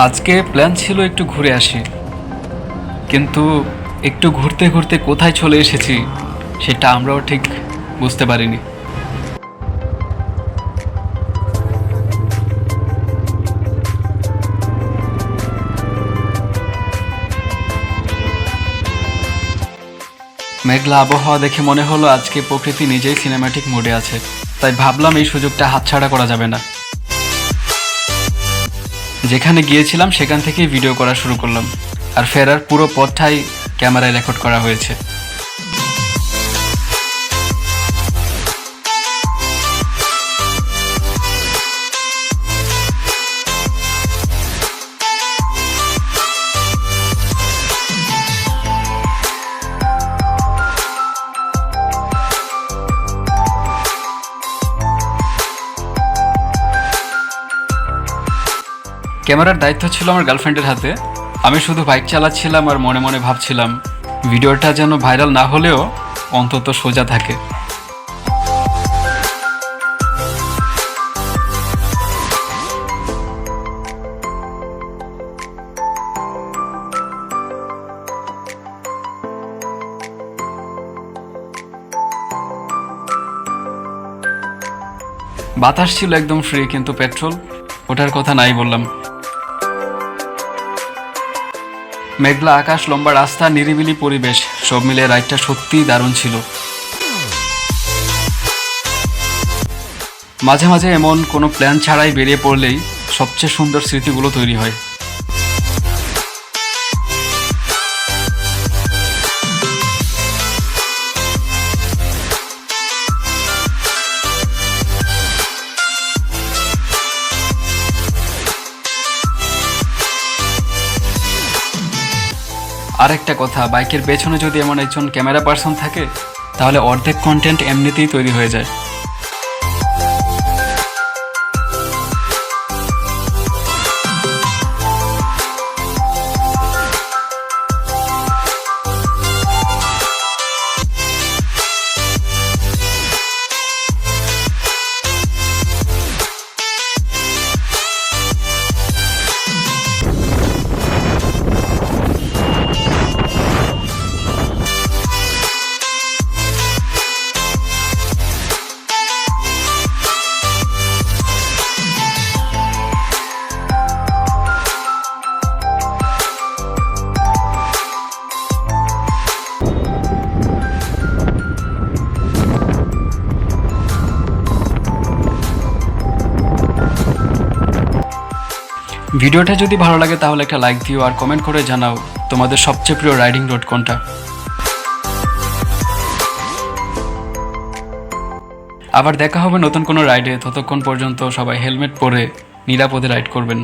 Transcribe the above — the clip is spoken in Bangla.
আজকে প্ল্যান ছিল একটু ঘুরে আসি, কিন্তু একটু ঘুরতে ঘুরতে কোথায় চলে এসেছি সেটা আমরাও ঠিক বুঝতে পারিনি। মেঘলা আবহাওয়া দেখে মনে হলো আজকে প্রকৃতি নিজেই সিনেম্যাটিক মোডে আছে, তাই ভাবলাম এই সুযোগটা হাতছাড়া করা যাবে না। যেখানে গিয়েছিলাম সেখান থেকেই ভিডিও করা শুরু করলাম, আর ফেরার পুরো পথটাই ক্যামেরায় রেকর্ড করা হয়েছে। ক্যামেরার দায়িত্ব ছিল আমার গার্লফ্রেন্ডের হাতে। আমি শুধু বাইক চালাচ্ছিলাম আর মনে মনে ভাবছিলাম ভিডিওটা যেন ভাইরাল না হলেও অন্তত সোজা থাকে। বাতাস ছিল একদম ফ্রি, কিন্তু পেট্রোল ওটার কথা নাই বললাম। মেঘলা আকাশ, লম্বা রাস্তা, নিরিবিলি পরিবেশ, সব মিলে রাইডটা সত্যিই দারুণ ছিল। মাঝে মাঝে এমন কোনো প্ল্যান ছাড়াই বেরিয়ে পড়লেই সবচেয়ে সুন্দর স্মৃতিগুলো তৈরি হয়। আরেকটা কথা, বাইকের পেছনে যদি এমন একজন ক্যামেরা পার্সন থাকে তাহলে অর্ধেক কন্টেন্ট এমনিতেই তৈরি হয়ে যায়। ভিডিওটা যদি ভালো লাগে তাহলে একটা লাইক দিও আর কমেন্ট করে জানাও তোমাদের সবচেয়ে প্রিয় রাইডিং রোড কোনটা। আবার দেখা হবে নতুন কোনো রাইডে। ততক্ষণ পর্যন্ত সবাই হেলমেট পরে নিরাপদে রাইড করবেন।